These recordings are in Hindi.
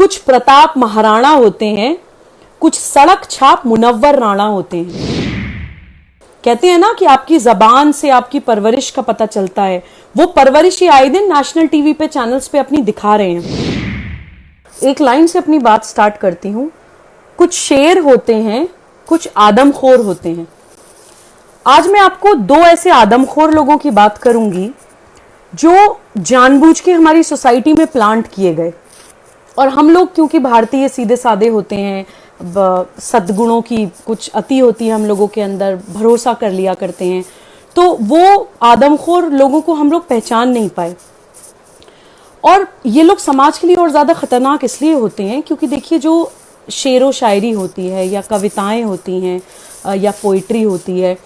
कुछ प्रताप महाराणा होते हैं, कुछ सड़क छाप मुनव्वर राणा होते हैं। कहते हैं ना कि आपकी जबान से आपकी परवरिश का पता चलता है। वो परवरिश ये आए दिन नेशनल टीवी पे चैनल्स पे अपनी दिखा रहे हैं। एक लाइन से अपनी बात स्टार्ट करती हूं। कुछ शेर होते हैं, कुछ आदमखोर होते हैं। आज मैं आपको दो ऐसे आदमखोर लोगों की बात करूंगी जो जानबूझ के हमारी सोसाइटी में प्लांट किए गए। और हम लोग क्योंकि भारतीय सीधे सादे होते हैं, सद्गुणों की कुछ अति होती है हम लोगों के अंदर, भरोसा कर लिया करते हैं, तो वो आदमखोर लोगों को हम लोग पहचान नहीं पाए। और ये लोग समाज के लिए और ज्यादा खतरनाक इसलिए होते हैं क्योंकि देखिए, जो शेरो शायरी होती है या कविताएं होती हैं या पोइट्री होती है,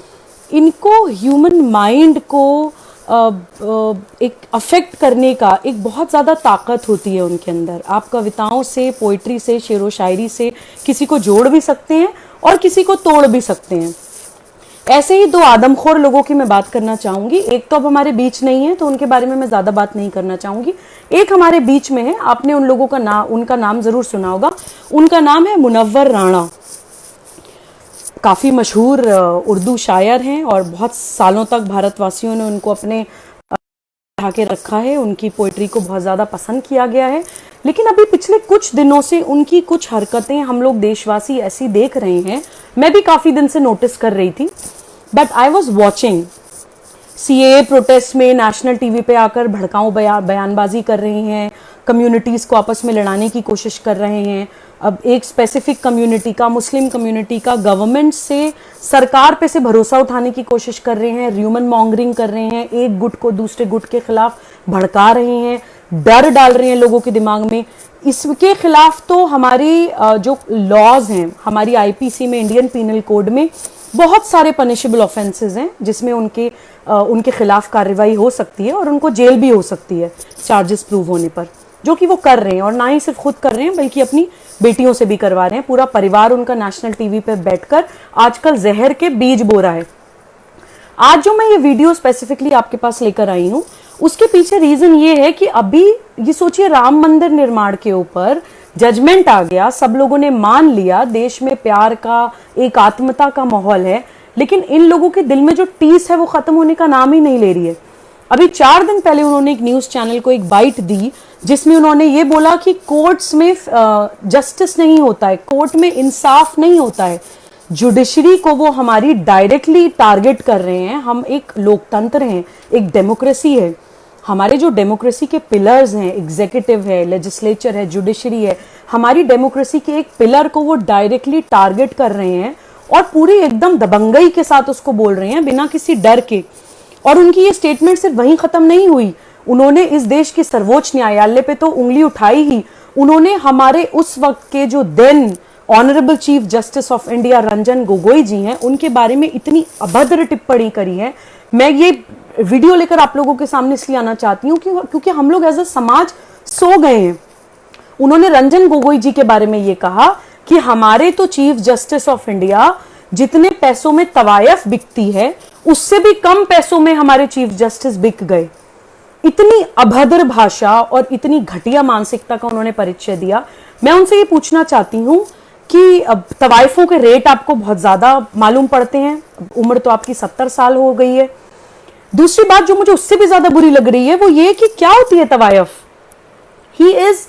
इनको ह्यूमन माइंड को एक अफेक्ट करने का एक बहुत ज़्यादा ताकत होती है उनके अंदर। आप कविताओं से, पोइट्री से, शेरो शायरी से किसी को जोड़ भी सकते हैं और किसी को तोड़ भी सकते हैं। ऐसे ही दो आदमखोर लोगों की मैं बात करना चाहूंगी। एक तो अब हमारे बीच नहीं है तो उनके बारे में मैं ज़्यादा बात नहीं करना चाहूंगी। एक हमारे बीच में है, आपने उन लोगों का उनका नाम ज़रूर सुना होगा। उनका नाम है मुनव्वर राणा। काफ़ी मशहूर उर्दू शायर हैं और बहुत सालों तक भारतवासियों ने उनको अपने उठा के रखा है। उनकी पोइट्री को बहुत ज़्यादा पसंद किया गया है। लेकिन अभी पिछले कुछ दिनों से उनकी कुछ हरकतें हम लोग देशवासी ऐसी देख रहे हैं, मैं भी काफ़ी दिन से नोटिस कर रही थी। But I was watching CAA protest में नेशनल टीवी पे आकर भड़काऊ बयानबाजी कर रही हैं, कम्युनिटीज़ को आपस में लड़ाने की कोशिश कर रहे हैं। अब एक स्पेसिफिक कम्युनिटी का, मुस्लिम कम्युनिटी का, गवर्नमेंट से, सरकार पे से भरोसा उठाने की कोशिश कर रहे हैं, ह्यूमन मॉन्गरिंग कर रहे हैं, एक गुट को दूसरे गुट के खिलाफ भड़का रहे हैं, डर डाल रहे हैं लोगों के दिमाग में। इसके खिलाफ तो हमारी जो लॉज हैं, हमारी IPC में, इंडियन पीनल कोड में बहुत सारे पनिशेबल ऑफेंसेस हैं जिसमें उनके खिलाफ कार्रवाई हो सकती है और उनको जेल भी हो सकती है चार्जेस प्रूव होने पर, जो कि वो कर रहे हैं। और ना ही सिर्फ खुद कर रहे हैं बल्कि अपनी बेटियों से भी करवा रहे हैं। पूरा परिवार उनका नेशनल टीवी पे बैठकर आजकल जहर के बीज बो रहा है। आज जो मैं ये वीडियो स्पेसिफिकली आपके पास लेकर आई हूँ, उसके पीछे रीजन ये है कि अभी ये सोचिए, राम मंदिर निर्माण के ऊपर जजमेंट आ गया, सब लोगों ने मान लिया, देश में प्यार का, एकात्मता का माहौल है, लेकिन इन लोगों के दिल में जो टीस है वो खत्म होने का नाम ही नहीं ले रही है। अभी 4 दिन पहले उन्होंने एक न्यूज चैनल को एक बाइट दी जिसमें उन्होंने ये बोला कि कोर्ट्स में जस्टिस नहीं होता है, कोर्ट में इंसाफ नहीं होता है, जुडिशरी को वो हमारी डायरेक्टली टारगेट कर रहे हैं। हम एक लोकतंत्र हैं, एक डेमोक्रेसी है, हमारे जो डेमोक्रेसी के पिलर्स हैं, एग्जीक्यूटिव है, लेजिस्लेचर है, जुडिशरी है, हमारी डेमोक्रेसी के एक पिलर को वो डायरेक्टली टारगेट कर रहे हैं और पूरी एकदम दबंगई के साथ उसको बोल रहे हैं, बिना किसी डर के। और उनकी ये स्टेटमेंट सिर्फ वहीं खत्म नहीं हुई, उन्होंने इस देश के सर्वोच्च न्यायालय पे तो उंगली उठाई ही। उन्होंने हमारे उस वक्त के जो then honourable chief justice of India Ranjan Gogoi ji हैं, उनके बारे में इतनी अभद्र टिप्पणी करी है। मैं ये वीडियो लेकर आप लोगों के सामने इसलिए आना चाहती हूँ क्योंकि हम लोग एज अ समाज सो गए हैं। उन्होंने रंजन गोगोई जी के बारे में ये कहा कि हमारे तो चीफ जस्टिस ऑफ इंडिया जितने पैसों में तवायफ बिकती है, उससे भी कम पैसों में हमारे चीफ जस्टिस बिक गए। इतनी अभद्र भाषा और इतनी घटिया मानसिकता का उन्होंने परिचय दिया। मैं उनसे ये पूछना चाहती हूँ कि अब तवायफों के रेट आपको बहुत ज्यादा मालूम पड़ते हैं, उम्र तो आपकी 70 साल हो गई है। दूसरी बात जो मुझे उससे भी ज्यादा बुरी लग रही है वो ये कि क्या होती है तवायफ। He is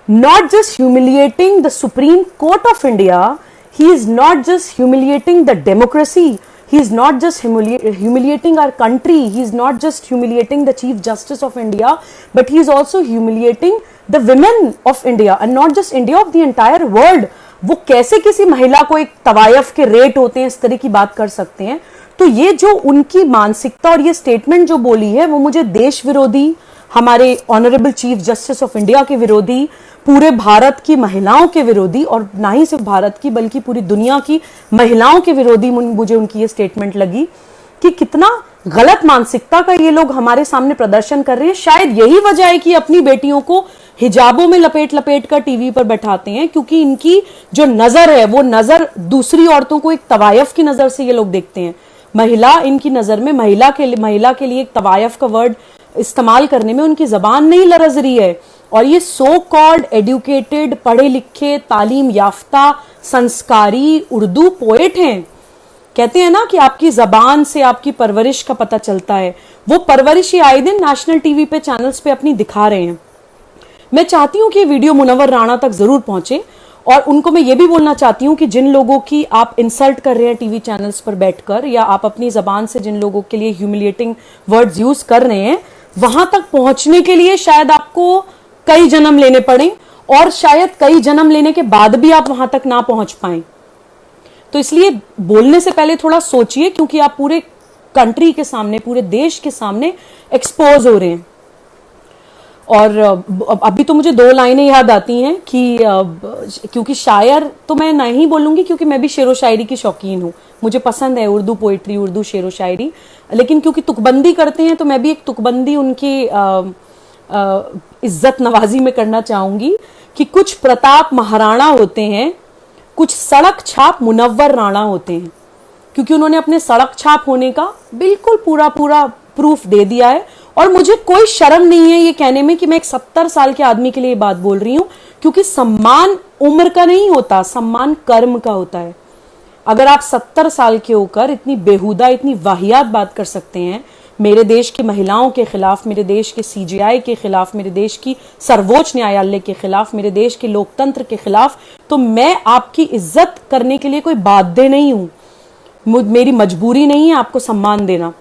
not just humiliating the Supreme Court of India, he is not just humiliating the democracy, he is not just humiliating our country, he is not just humiliating the chief justice of India, but he is also humiliating the women of India and not just India, of the entire world. वो कैसे किसी महिला को एक तवायफ के रेट होते हैं इस तरह की बात कर सकते हैं। तो ये जो उनकी मानसिकता और ये स्टेटमेंट जो बोली है वो मुझे देश विरोधी, हमारे honourable chief justice of India के विरोधी, पूरे भारत की महिलाओं के विरोधी, और ना ही सिर्फ भारत की बल्कि पूरी दुनिया की महिलाओं के विरोधी मुझे उनकी ये स्टेटमेंट लगी कि कितना गलत मानसिकता का ये लोग हमारे सामने प्रदर्शन कर रहे हैं। शायद यही वजह है कि अपनी बेटियों को हिजाबों में लपेट लपेट कर टीवी पर बैठाते हैं, क्योंकि इनकी जो नजर है वो नजर दूसरी औरतों को एक तवायफ की नजर से ये लोग देखते हैं। महिला, इनकी नजर में महिला के लिए एक तवायफ का वर्ड इस्तेमाल करने में उनकी जबान नहीं लरज रही है। और ये सो कॉल्ड एडुकेटेड, पढ़े लिखे, तालीम याफ्ता, संस्कारी उर्दू पोएट हैं। कहते हैं ना कि आपकी जबान से आपकी परवरिश का पता चलता है, वो परवरिश ये आए दिन नेशनल टीवी पे, चैनल्स पे अपनी दिखा रहे हैं। मैं चाहती हूं कि ये वीडियो मुनव्वर राणा तक जरूर पहुंचे, और उनको मैं ये भी बोलना चाहती हूं कि जिन लोगों की आप इंसल्ट कर रहे हैं टीवी चैनल्स पर बैठकर, या आप अपनी जबान से जिन लोगों के लिए ह्यूमिलिएटिंग वर्ड्स यूज कर रहे हैं, वहां तक पहुंचने के लिए शायद आपको कई जन्म लेने पड़े, और शायद कई जन्म लेने के बाद भी आप वहां तक ना पहुंच पाए। तो इसलिए बोलने से पहले थोड़ा सोचिए, क्योंकि आप पूरे कंट्री के सामने, पूरे देश के सामने एक्सपोज हो रहे हैं। और अभी तो मुझे 2 लाइनें याद आती हैं कि क्योंकि शायर तो मैं नहीं बोलूंगी, क्योंकि मैं भी शेरो शायरी की शौकीन हूं, मुझे पसंद है उर्दू पोइट्री, उर्दू शेरो शायरी। लेकिन क्योंकि तुकबंदी करते हैं तो मैं भी एक तुकबंदी उनकी इज्जत नवाजी में करना चाहूंगी कि कुछ प्रताप महाराणा होते हैं, कुछ सड़क छाप मुनव्वर राणा होते हैं। क्योंकि उन्होंने अपने सड़क छाप होने का बिल्कुल पूरा प्रूफ दे दिया है। और मुझे कोई शर्म नहीं है ये कहने में कि मैं एक 70 साल के आदमी के लिए बात बोल रही हूं, क्योंकि सम्मान उम्र का नहीं होता, सम्मान कर्म का होता है। अगर आप 70 साल के होकर इतनी बेहुदा, इतनी वाहियात बात कर सकते हैं मेरे देश की महिलाओं के खिलाफ, मेरे देश के सीजीआई के खिलाफ, मेरे देश की सर्वोच्च न्यायालय के खिलाफ, मेरे देश के लोकतंत्र के खिलाफ, तो मैं आपकी इज्जत करने के लिए कोई बाध्य नहीं हूं। मेरी मजबूरी नहीं है आपको सम्मान देना।